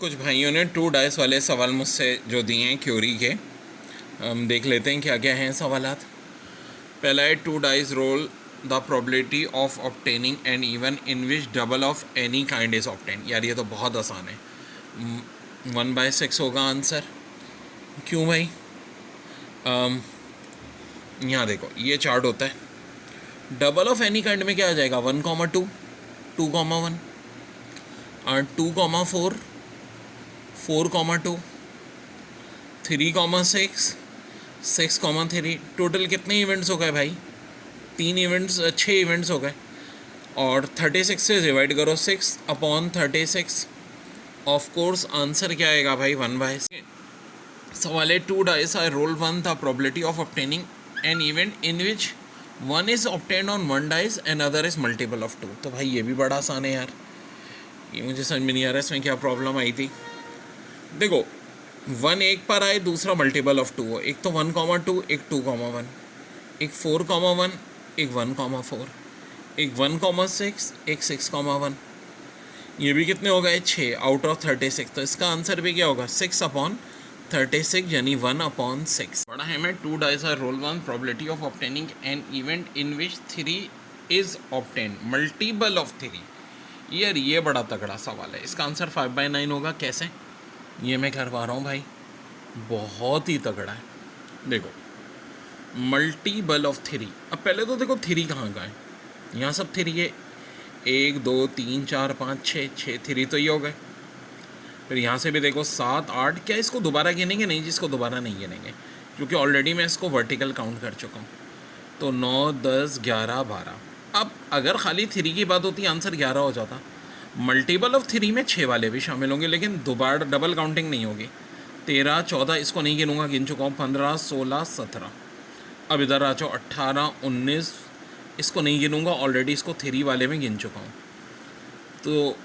कुछ भाइयों ने 2 डाइस वाले सवाल मुझसे जो दिए हैं क्यूरी के, हम देख लेते हैं क्या क्या हैं सवालात। पहला है 2 dice roll the probability of obtaining an even in which double of any kind is obtain. यार ये तो बहुत आसान है, 1/6 होगा आंसर। क्यों भाई? यहाँ देखो ये चार्ट होता है, डबल ऑफ एनी काइंड में क्या आ जाएगा 1,2, 2,1 और 2,4, 4,2, 3,6, 6,3। टोटल कितने इवेंट्स हो गए भाई? 3 इवेंट्स, 6 इवेंट्स हो गए। और 36 से डिवाइड करो 6/36। ऑफ कोर्स आंसर क्या आएगा भाई 1/6। सवाल है 2 dice are roll 1 the probability of obtaining an event in which 1 is obtained on 1 dice and other is multiple of 2। तो भाई ये भी बड़ा आसान है यार, ये मुझे समझ में नहीं आ रहा है इसमें क्या प्रॉब्लम आई थी। देखो 1 एक पर आए, दूसरा मल्टीपल ऑफ 2 हो। एक तो 1,2, एक 2,1, एक 4,1, एक 1,4, एक 1,6, एक 6,1। ये भी कितने हो गए? 6 आउट ऑफ 36। तो इसका आंसर भी क्या होगा 6/36 यानी 1/6। बड़ा है मैं 2 dice are roll 1 probability of obtaining an event in which 3 is obtain multiple of 3। यार ये बड़ा तगड़ा सवाल है, इसका आंसर 5/9 होगा। कैसे? ये मैं करवा रहा हूँ भाई, बहुत ही तगड़ा है। देखो मल्टीपल ऑफ 3। अब पहले तो देखो 3 कहाँ का है, यहाँ सब 3 है। 1 2 3 4 5 6 3 तो ये हो गए। फिर यहाँ से भी देखो 7 8। क्या इसको दोबारा गिनेंगे? नहीं, जिसको दोबारा नहीं गिनेंगे क्योंकि ऑलरेडी मैं इसको वर्टिकल काउंट कर चुका हूँ। तो 9 10 11 12। अब अगर खाली 3 की बात होती आंसर 11 हो जाता। मल्टीपल ऑफ 3 में 6 वाले भी शामिल होंगे, लेकिन दोबारा डबल काउंटिंग नहीं होगी। 13 14 इसको नहीं गिनूंगा, गिन चुका हूँ। 15 16 17। अब इधर आ जाओ 18 19, इसको नहीं गिनूंगा, ऑलरेडी इसको 3 वाले में गिन चुका हूँ। तो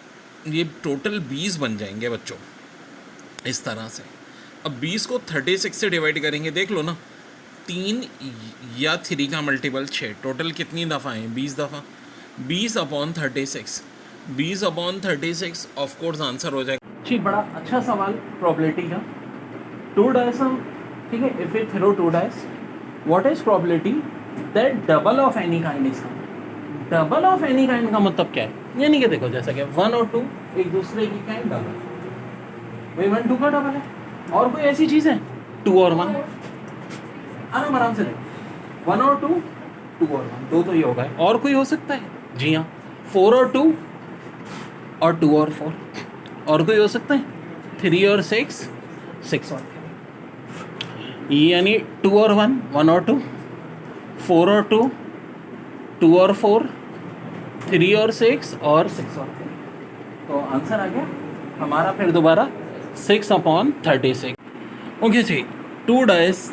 ये टोटल 20 बन जाएंगे बच्चों इस तरह से। अब 20 को 36 से डिवाइड करेंगे, देख लो ना, 3 या 3 का मल्टीपल 6। टोटल कितनी दफ़ा हैं? 20 दफ़ा। 20/36, 20/36 ऑफ कोर्स आंसर हो जाएगा। जी, बड़ा अच्छा सवाल प्रोबेबिलिटी का। 2 डाइस हम, ठीक है, if it throw 2 dice, what is probability that double of any kind is come. Double of any kind का मतलब क्या है? यानी कि देखो जैसा कि 1 और 2 एक दूसरे की क्या है? डबल। भाई 1 2 का डबल है। और कोई ऐसी चीज़ है 2 और 1? आराम से देखो 1 और 2, 2 और 1, 2 तो ये होगा। और कोई हो सकता है? जी हाँ, 4 और 2 और 2 और 4। और कोई हो सकता है? 3 और 6, 6 और 3। यानी 2 और 1, 1 और 2, 4 और 2, 2 और 4, 3 और 6 और 6 और 3। तो आंसर आ गया हमारा फिर दोबारा 6/36। ओके जी, 2 dice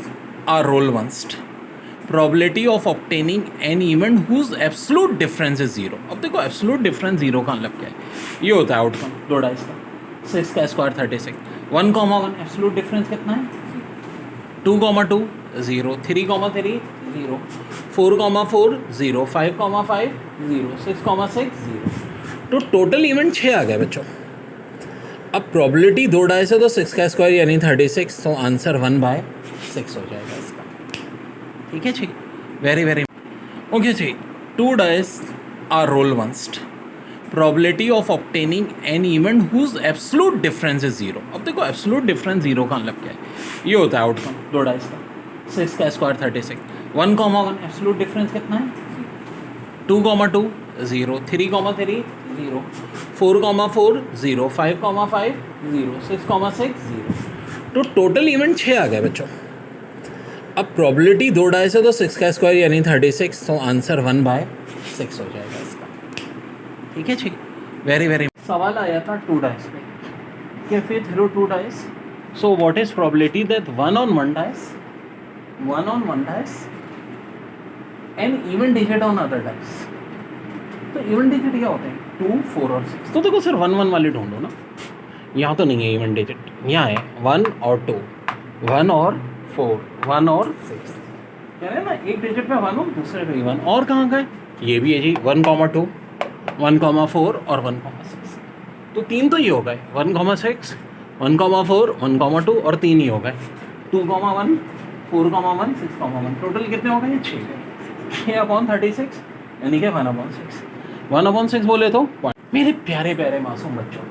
are roll once, probability of obtaining an event whose absolute difference is 0। अब देखो एब्सोल्यूट डिफरेंस 0 का मतलब क्या है? ये होता है आउटकम 2 डाइस का। 6 का स्क्वायर 36। 1,1 एब्सोल्यूट डिफरेंस कितना है? 2,2 0, 3,3 0, 4,4 0, 5,5 0, 6,6 0। तो टोटल इवेंट 6 आ गए बच्चों। अब प्रोबेबिलिटी 2 डाइस है तो 6 का स्क्वायर यानी 36, तो आंसर 1/6 हो जाएगा इसका। ठीक है जी, वेरी ओके जी। 2 dice are roll once, probability of obtaining an event whose absolute difference is 0। अब देखो एब्सोल्यूट डिफरेंस 0 का मतलब क्या है? ये होता है आउटकम 2 डाइस का। 6 का स्क्वायर 36। 1,1 एब्सोल्यूट डिफरेंस कितना है? 2,2 0, 3,3 0, 4,4 0, 5,5 0, 6,6 0। तो टोटल इवेंट 6 आ गए बच्चों। अब प्रोबेबिलिटी 2 डाइस है तो 6 का स्क्वायर यानी 36, तो आंसर 1/6 हो जाएगा इसका। ठीक है जी, वेरी सवाल आया था 2 डाइस पे कि फिर throw 2 dice, so what is probability that 1 on 1 dice and even digit on other dice. तो इवन डिजिट क्या होते हैं? 2 4 और 6। तो देखो सर 1 1 वाले ढूंढो ना, यहाँ तो नहीं है इवन डिजिट, यहाँ है 1 और 2, 1 और 4, 1 और 6। कह रहे हैं ना एक डिजिट में 1 हो, दूसरे में 1। और कहाँ गए? ये भी है जी 1,2, 1,4 और 1,6। तो 3 तो ये हो गए 1,6, 1,4 1,2 और 3 ही हो गए, 2,1 4,1 6,1, टोटल कितने हो गए 6/36 यानी कि 1/6 बोले तो मेरे प्यारे प्यारे मासूम बच्चों,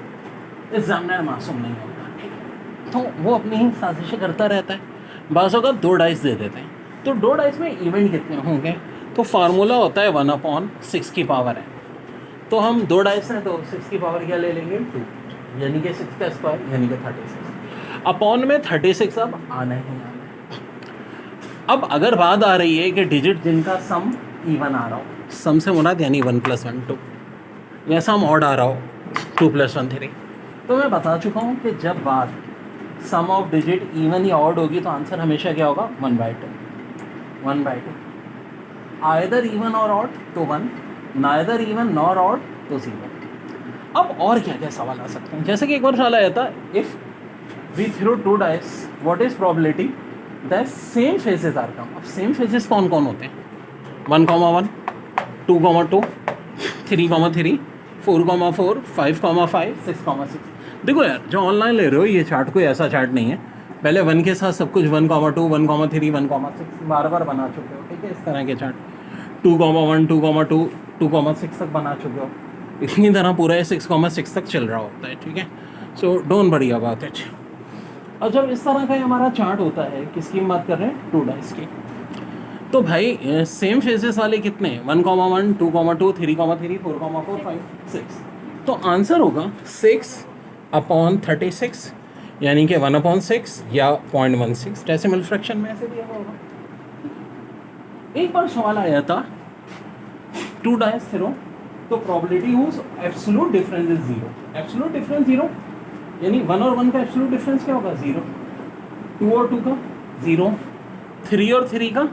एग्जामिनर मासूम नहीं होता, ठीक है, तो वो अपनी ही साजिशें करता रहता है, बाज़ अगर 2 डाइस दे देते हैं, तो 2 डाइस में इवेंट कितने होंगे, तो फार्मूला होता है 1/6 की पावर है, तो हम 2 डाइस हैं तो 6 की पावर क्या ले लेंगे 2, यानी कि 6 का स्क्वायर यानी कि 36 अपॉन में 36 अब आना ही आना है। अब अगर बात आ रही है कि डिजिट जिनका सम इवन आ रहा हो, सम से मुराद यानी 1 + 1 2, या सम ऑड आ रहा हो 2 + 1 3, तो मैं बता चुका हूँ कि जब बात सम ऑफ डिजिट इवन या ऑड होगी तो आंसर हमेशा क्या होगा 1/2 आइदर इवन और ऑड तो 1, नाइदर इवन नॉर ऑड तो 0। अब और क्या क्या सवाल आ सकते हैं, जैसे कि एक बार सवाल आया था, if we throw 2 dice what is probability that same faces are come. अब सेम फेजेस कौन कौन होते हैं, 1,1 2,2 3,3 4,4 5,5 6,6। देखो यार जो ऑनलाइन ले रहे हो ये चार्ट कोई ऐसा चार्ट नहीं है, पहले 1 के साथ सब कुछ 1,2 1,3 1,6 बार बार बना चुके हो, ठीक है, इस तरह के चार्ट 2,1 2,2 2,6 तक बना चुके हो, इतनी तरह पूरा 6,6 तक चल रहा होता है, ठीक है, so don't worry about it. और जब इस तरह का हमारा चार्ट होता है, किसकी बात कर रहे हैं 2 डाइस की, तो भाई सेम फेजेस वाले कितने 1,1 2,2 3,3 4,4 5 6, तो आंसर होगा 6/36 यानी कि 1/6 या 0.16 डेसिमल फ्रैक्शन में ऐसे दिया होगा। एक बार सवाल आया था 2 डाइस थ्रो, तो probability whose absolute difference is 0, absolute difference 0 यानी 1 और 1 का एब्सोल्यूट डिफरेंस क्या होगा 0, 2 और 2 का 0, 3 और 3 का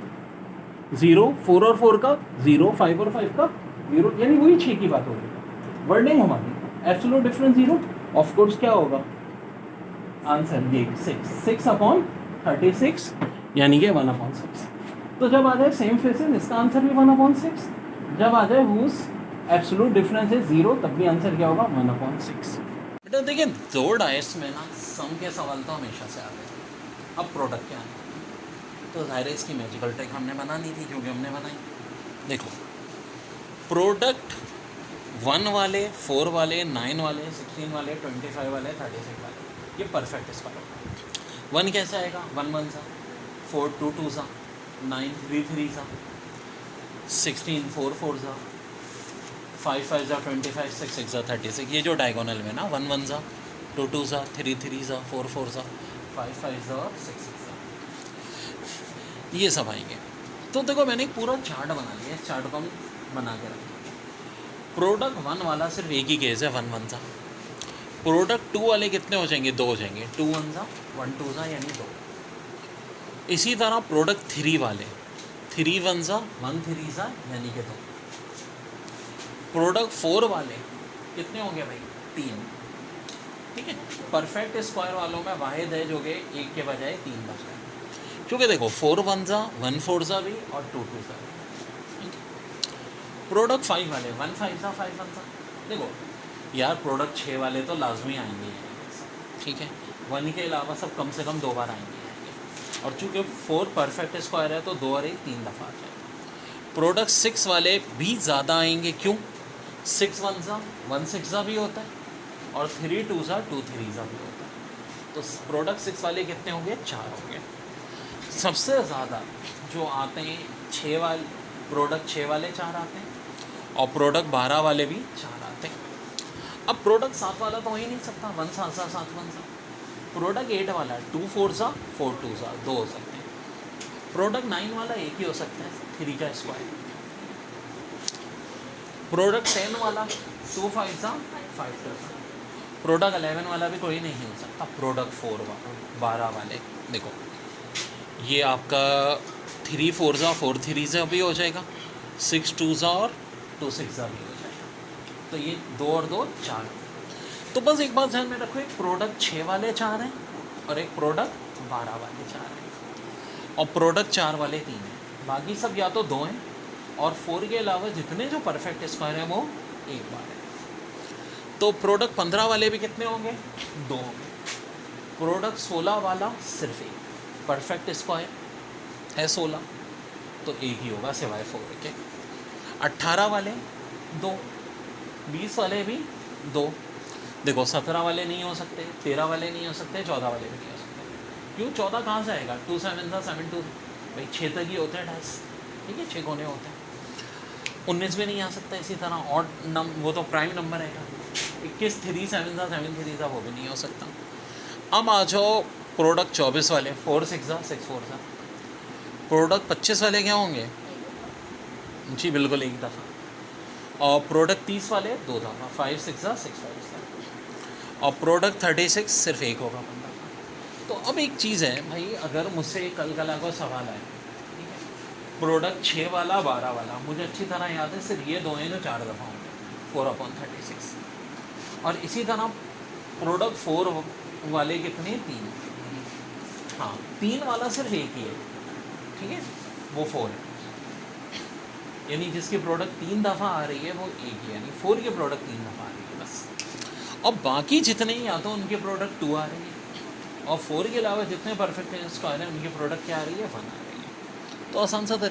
0, 4 और 4 का 0, 5 और 5 का 0, यानी वही 6 की बात होगी, वर्डिंग हमारी एब्सोल्यूट डिफरेंस 0, ऑफ कोर्स क्या होगा आंसर ये 6/36 यानी कि 1/6। तो जब आ जाए सेम फेसेस इसका आंसर भी 1/6, जब आ जाए हुज एब्सोल्यूट डिफरेंस है 0 तब भी आंसर क्या होगा 1/6। बेटा देखिए 2 डाइस में ना सम के सवाल तो हमेशा से आते हैं, अब प्रोडक्ट क्या है, तो ज़ाहिर है इसकी मैजिकल ट्रिक हमने बनानी थी क्योंकि हमने बनाई। देखो प्रोडक्ट 1 वाले 4 वाले 9 वाले 16 वाले 25 वाले 36 वाले ये परफेक्ट स्क्वायर। 1 कैसे आएगा 1 1 सा, 4 2 2 सा, 9 3 3 सा, 16 4 4 सा, 5 5 सा 25 6 6 सा 36, ये जो डायगोनल में ना 1 1 सा 2 2 सा 3 3 सा 4 4 सा 5 5 सा 6 6 सा, ये सब आएंगे। तो देखो मैंने एक पूरा चार्ट बना लिया, इस चार्ट को हम बना के रखें। प्रोडक्ट 1 वाला सिर्फ एक ही केस है 1 1 सा, प्रोडक्ट 2 वाले कितने हो जाएंगे 2 हो जाएंगे, 2 1 सा 1 2 सा यानी 2। इसी तरह प्रोडक्ट 3 वाले 3 1 सा 1 3 सा यानी कि 2। प्रोडक्ट 4 वाले कितने होंगे भाई 3, ठीक है। परफेक्ट स्क्वायर वालों में वाहिद है जो कि 1 के बजाय 3 बच गए, क्योंकि देखो 4 1 सा 1 4 सा भी और 2 2 सा भी। प्रोडक्ट 5 वाले 1 5 सा 5 1 सा, देखो यार प्रोडक्ट 6 वाले तो लाजमी आएंगे, ठीक है, 1 के अलावा सब कम से कम 2 बार आएंगे, और चूँकि 4 परफेक्ट स्क्वायर है तो 2 और 1 3 दफ़ा आ जाएगा। प्रोडक्ट 6 वाले भी ज़्यादा आएंगे, क्यों 6 1 सा 1 6 सा भी होता है और 3 2 सा 2 3 सा भी होता है, तो प्रोडक्ट 6 वाले कितने होंगे 4 होंगे। सबसे ज़्यादा जो आते हैं 6 वाले, प्रोडक्ट 6 वाले 4 आते हैं और प्रोडक्ट 12 वाले भी 4 आते हैं। अब प्रोडक्ट 7 वाला तो हो ही नहीं सकता 1 7 सा 7 1 सा। प्रोडक्ट 8 वाला 2 4 सा 4 2 सा 2 हो सकते हैं। प्रोडक्ट 9 वाला एक ही हो सकता है 3 का स्क्वायर। प्रोडक्ट 10 वाला 2 5 सा 5 2 सा। प्रोडक्ट 11 वाला भी कोई नहीं हो सकता। प्रोडक्ट 4 वाला 12 वाले देखो ये आपका 3 4 सा 4 3 सा भी हो जाएगा, 6 2 सा और 2 6 सा भी हो जाएगा, तो ये 2 और 2 4। तो बस एक बात ध्यान में रखो, एक प्रोडक्ट 6 वाले 4 हैं और एक प्रोडक्ट 12 वाले 4 हैं और प्रोडक्ट 4 वाले 3 हैं, बाकी सब या तो 2 हैं और 4 के अलावा जितने जो परफेक्ट स्क्वायर हैं वो एक बार है। तो प्रोडक्ट 15 वाले भी कितने होंगे 2 होंगे, प्रोडक्ट 16 वाला सिर्फ एक, परफेक्ट स्क्वायर है 16 तो एक ही होगा सिवाय 4 के। 18 वाले 2, 20 वाले भी 2, देखो 17 वाले नहीं हो सकते, 13 वाले नहीं हो सकते, 14 वाले भी नहीं हो सकते। क्यों 14 कहाँ से आएगा? 2 7 था 7 2 भाई 6 तक ही होते हैं डाइस, ठीक है 6 कोने होते हैं। 19 भी नहीं आ सकता इसी तरह, ऑड वो तो प्राइम नंबर है। 21 3 7 था 7 3 था, वो भी नहीं हो सकता। अब आ जाओ प्रोडक्ट 24 वाले, 4 6 था 6 4 था। प्रोडक्ट 25 वाले क्या होंगे? जी बिल्कुल एक दफ़ा। और प्रोडक्ट 30 वाले 2 दफ़ा, 5 6 था 6 5 था। और प्रोडक्ट 36 सिर्फ एक होगा 1 दफ़ा। तो अब एक चीज़ है भाई, अगर मुझसे कल को सवाल आए, ठीक है, प्रोडक्ट 6 वाला 12 वाला, मुझे अच्छी तरह याद है सिर्फ ये 2 हैं जो 4 दफ़ा होंगे, 4/36। और इसी तरह प्रोडक्ट 4 वाले कितने? 3। हाँ 3 वाला सिर्फ एक ही है, ठीक है, वो 4 है, यानी जिसकी प्रोडक्ट 3 दफ़ा आ रही है वो एक ही, यानी 4 की प्रोडक्ट 3 दफ़ा आ रही है बस। और बाकी जितने या तो उनके प्रोडक्ट 2 आ रही है, और 4 के अलावा जितने परफेक्ट स्क्वायर हैं उनकी प्रोडक्ट क्या आ रही है? 1 आ रही है। तो आसान सा तरीका।